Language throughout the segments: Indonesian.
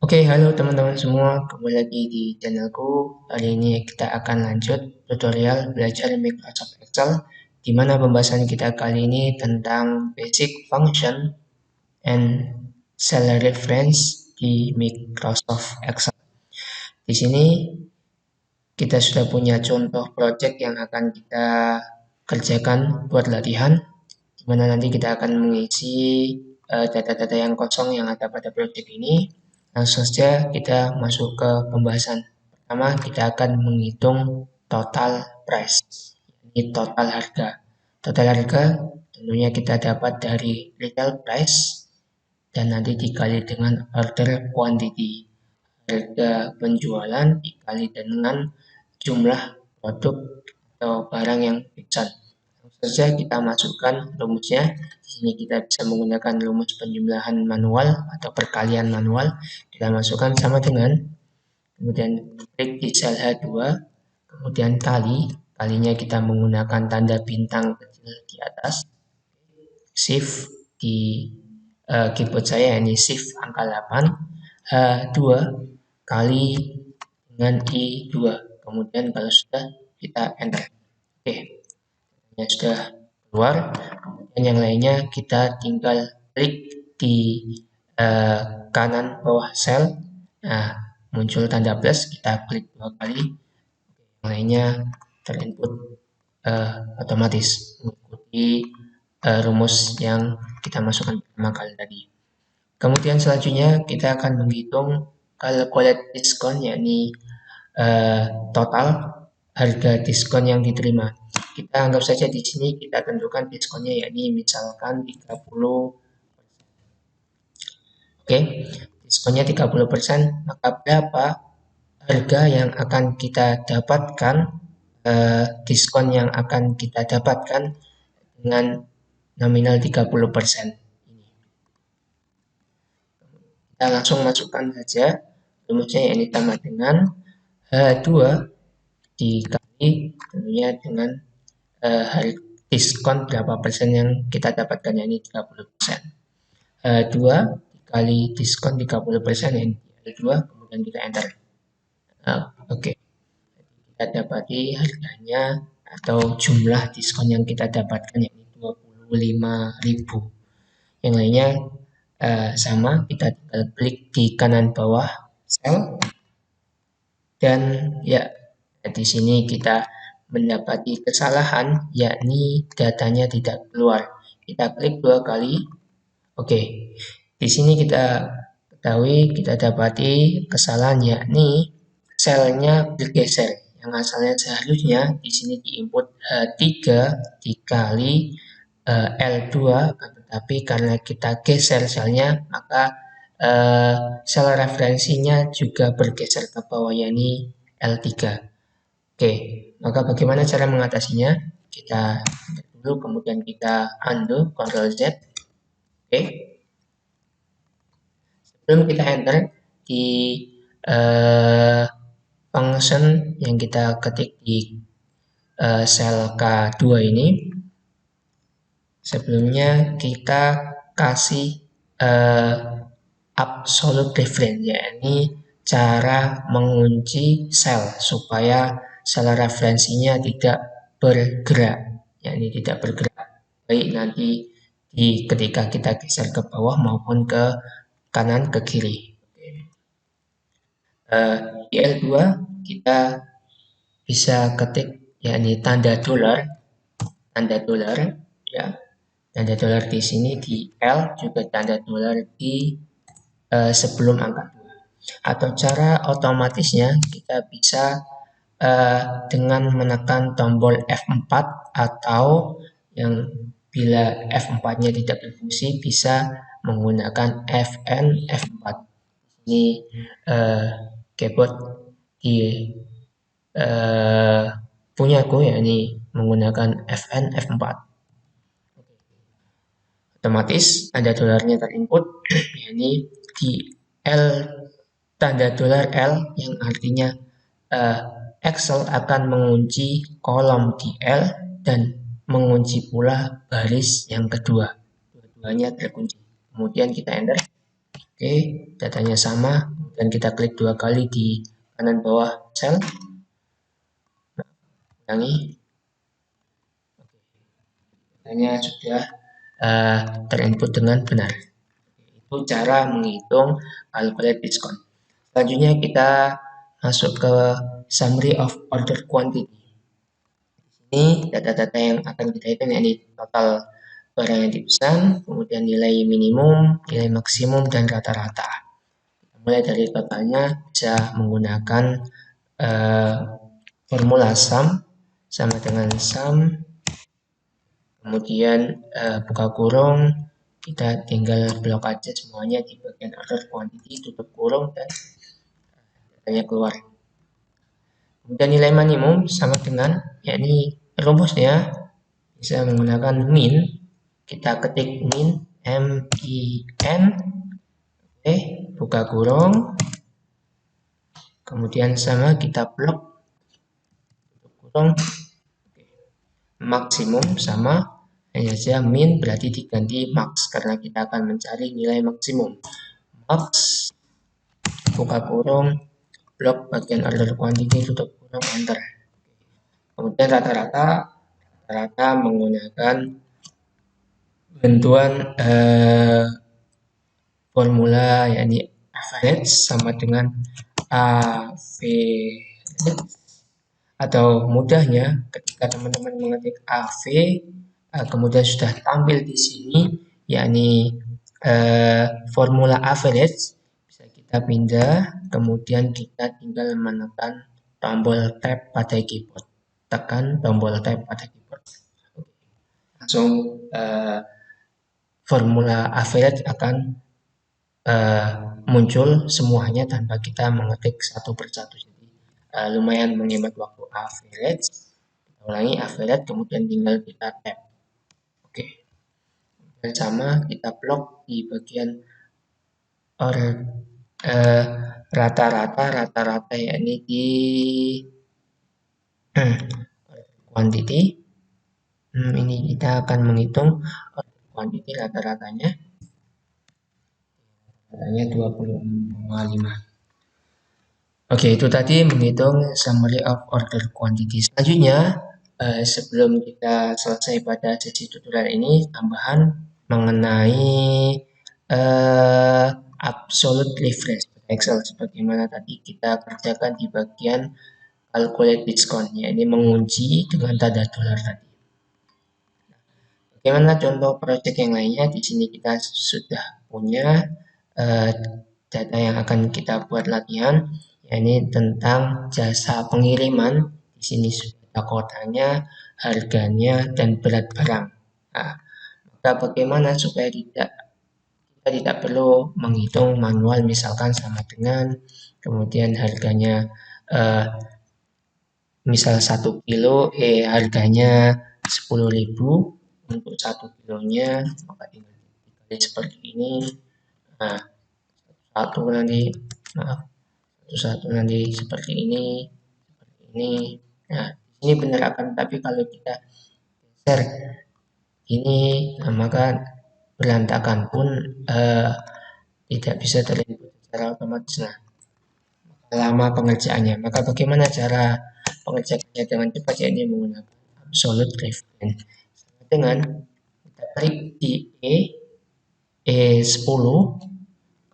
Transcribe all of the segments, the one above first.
Oke, halo teman-teman semua, kembali lagi di channelku. Hari ini kita akan lanjut tutorial belajar Microsoft Excel, di mana pembahasan kita kali ini tentang basic function and cell reference di Microsoft Excel. Di sini kita sudah punya contoh project yang akan kita kerjakan buat latihan, di mana nanti kita akan mengisi data-data yang kosong yang ada pada project ini. Langsung saja kita masuk ke pembahasan. Pertama, kita akan menghitung total price, ini total harga. Total harga tentunya kita dapat dari retail price dan nanti dikali dengan order quantity. Harga penjualan dikali dengan jumlah produk atau barang yang pesan. Langsung saja kita masukkan rumusnya. Di sini kita bisa menggunakan rumus penjumlahan manual atau perkalian manual. Kita masukkan sama dengan, kemudian klik di sel H2, kemudian kalinya kita menggunakan tanda bintang kecil di atas, shift di keyboard saya, ini shift angka 8, H2 kali dengan I2, kemudian kalau sudah kita enter. Oke, yang sudah keluar, kemudian yang lainnya kita tinggal klik di kanan bawah sel. Nah, muncul tanda plus, kita klik 2 kali, yang lainnya terinput otomatis mengikuti rumus yang kita masukkan pertama kali tadi. Kemudian selanjutnya kita akan menghitung calculate discount, yakni total harga diskon yang diterima. Kita anggap saja di sini kita tentukan diskonnya, yakni misalkan 30%. Oke, diskonnya 30%, maka berapa harga yang akan kita dapatkan, diskon yang akan kita dapatkan dengan nominal 30%. Kita langsung masukkan saja rumusnya, yang ditambah dengan H2 dikali tentunya dengan diskon berapa persen yang kita dapatkan, yakni 30%. H2 dikali diskon 30%, yang L2, kemudian kita enter. Oke. Kita dapati harganya atau jumlah diskon yang kita dapatkan, yakni 25.000. Yang lainnya sama, kita tinggal klik di kanan bawah sel, dan ya di sini kita mendapati kesalahan, yakni datanya tidak keluar. Kita klik 2 kali. Oke, di sini kita ketahui, kita dapati kesalahan, yakni selnya bergeser. Yang asalnya seharusnya di sini diinput H3 dikali L2, tetapi karena kita geser selnya, maka sel referensinya juga bergeser ke bawah, yakni L3. Oke, maka bagaimana cara mengatasinya? Kita dulu, kemudian kita undo, Ctrl Z. Oke. Sebelum kita enter di function yang kita ketik di sel K2 ini, sebelumnya kita kasih absolute reference, yakni cara mengunci sel supaya sel referensinya tidak bergerak, yakni tidak bergerak, baik nanti ketika kita geser ke bawah maupun ke kanan ke kiri. Di L2 kita bisa ketik, yakni tanda dolar ya. Tanda dolar di sini di L, juga tanda dolar di sebelum angka 2. Atau cara otomatisnya kita bisa dengan menekan tombol F4, atau yang bila F4-nya tidak berfungsi bisa menggunakan Fn F4. Ini keyboard di punyaku, yakni menggunakan Fn F4. Otomatis tanda dolarnya terinput, yakni di L, tanda dolar L, yang artinya Excel akan mengunci kolom di L dan mengunci pula baris yang kedua. Dua-duanya terkunci. Kemudian kita enter. Oke, datanya sama. kemudian kita klik 2 kali di kanan bawah sel. Ulangi. Hanya sudah terinput dengan benar. Itu cara menghitung calculate diskon. Selanjutnya kita masuk ke summary of order quantity. Ini data-data yang akan kita hitung, yakni total barang yang dipesan, kemudian nilai minimum, nilai maksimum, dan rata-rata. Mulai dari totalnya bisa menggunakan formula sum sama dengan sum, kemudian buka kurung, kita tinggal blok aja semuanya di bagian order quantity, tutup kurung, dan datanya keluar. Kemudian nilai minimum sama dengan, yakni rumusnya bisa menggunakan min. Kita ketik min, M-I-N, oke, buka kurung, kemudian sama kita blok, tutup kurung, maksimum sama, hanya saja min berarti diganti max karena kita akan mencari nilai maksimum. Max, buka kurung, blok bagian order quantity, tutup kurung, enter. Kemudian rata-rata menggunakan bantuan formula, yakni average sama dengan average, atau mudahnya ketika teman-teman mengetik AV kemudian sudah tampil di sini, yakni formula average, bisa kita pindah, kemudian kita tinggal menekan tombol tab pada keyboard. Tekan tombol tab pada keyboard. Langsung formula average akan muncul semuanya tanpa kita mengetik satu persatu. Jadi lumayan menghemat waktu. Average, kita ulangi average, kemudian tinggal kita tab. Oke. Dan sama kita blok di bagian rata-rata, yakni di quantity. Ini kita akan menghitung quantity rata-ratanya. Ratanya 26,5. Oke, itu tadi menghitung summary of order quantity. Selanjutnya, sebelum kita selesai pada sesi tutorial ini, tambahan mengenai absolute leverage Excel sebagaimana tadi kita kerjakan di bagian calculate discount, yakni mengunci dengan tanda dolar tadi. Bagaimana contoh project yang lainnya? Di sini kita sudah punya data yang akan kita buat latihan, yakni tentang jasa pengiriman. Di sini sudah kotanya, harganya, dan berat barang. Nah, maka bagaimana supaya kita tidak perlu menghitung manual, misalkan sama dengan, kemudian harganya misal 1 kilo, harganya 10.000 untuk 1 kilonya, maka tinggal dikali seperti ini. Nah, satu nanti seperti ini, seperti ini. Nah, ini benar akan, tapi kalau kita geser ini, maka berantakan pun tidak bisa terinput secara otomatis. Nah, lama pengerjaannya. Maka bagaimana cara pengerjaannya dengan cepat? Ini menggunakan absolute reference. Dengan kita klik di E10,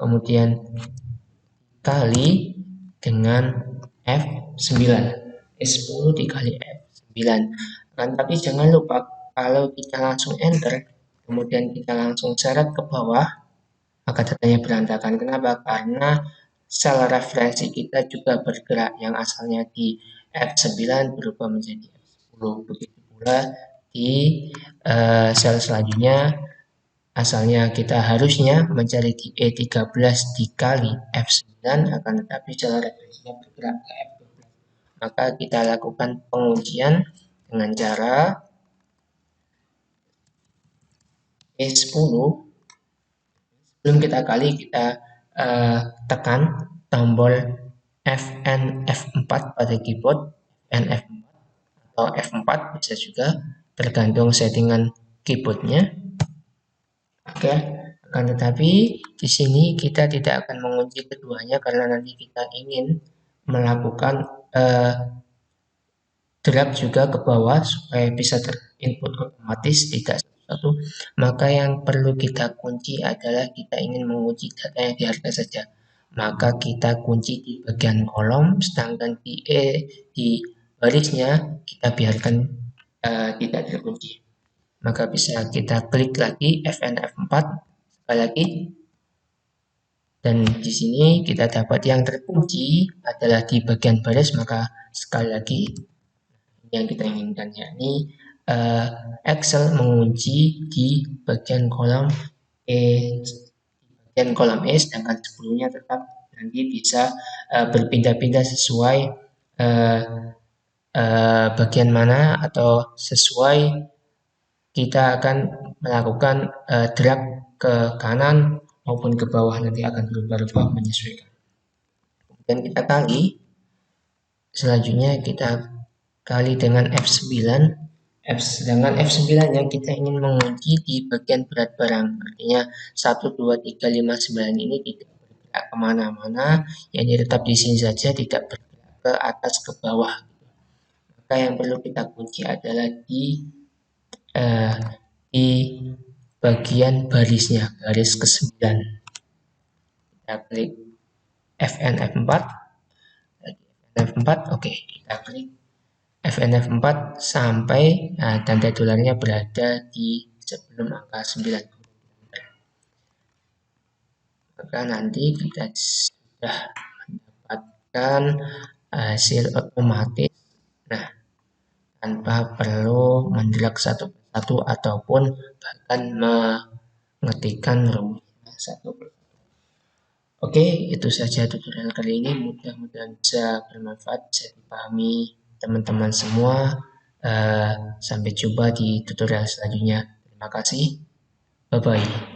kemudian kali dengan F9. E10 dikali F9. Tapi jangan lupa kalau kita langsung enter, kemudian kita langsung seret ke bawah, maka datanya berantakan. Kenapa? Karena sel referensi kita juga bergerak, yang asalnya di F9 berubah menjadi F10. Begitu pula di sel selanjutnya, asalnya kita harusnya mencari di E13 dikali F9, akan tetapi sel referensinya bergerak ke F12. Maka kita lakukan pengujian dengan cara E10. Sebelum kita kali, kita tekan tombol Fn F4 pada keyboard, Fn F4 atau F4 bisa juga, tergantung settingan keyboardnya. Oke, Akan tetapi di sini kita tidak akan mengunci keduanya karena nanti kita ingin melakukan drag juga ke bawah supaya bisa terinput otomatis tidak satu-satu. Maka yang perlu kita kunci adalah kita ingin mengunci data yang di harga saja. Maka kita kunci di bagian kolom, sedangkan di barisnya kita biarkan tidak terkunci. Maka bisa kita klik lagi FNF4 sekali lagi. Dan di sini kita dapat yang terkunci adalah di bagian baris, maka sekali lagi yang kita inginkan, yakni Excel mengunci di bagian kolom E, sedangkan sebelumnya tetap nanti bisa berpindah-pindah sesuai bagian mana atau sesuai kita akan melakukan drag ke kanan maupun ke bawah, nanti akan berubah-ubah menyesuaikan. Kemudian kita kali, selanjutnya kita kali dengan F9. Sedangkan F9 yang kita ingin mengunci di bagian berat barang, artinya 1, 2, 3, 5, 9 ini tidak bergerak kemana-mana, yang tetap di sini saja, tidak bergerak ke atas ke bawah. Maka yang perlu kita kunci adalah di bagian barisnya, baris ke-9. Kita klik FNF4, oke, kita klik FNF4 sampai tanda dolarnya berada di sebelum angka 9. Maka nanti kita sudah mendapatkan hasil otomatis. Nah, tanpa perlu mendrag satu persatu ataupun bahkan mengetikkan rumusnya satu persatu. Oke, itu saja tutorial kali ini. Mudah-mudahan bisa bermanfaat, bisa dipahami teman-teman semua. Sampai jumpa di tutorial selanjutnya. Terima kasih. Bye-bye.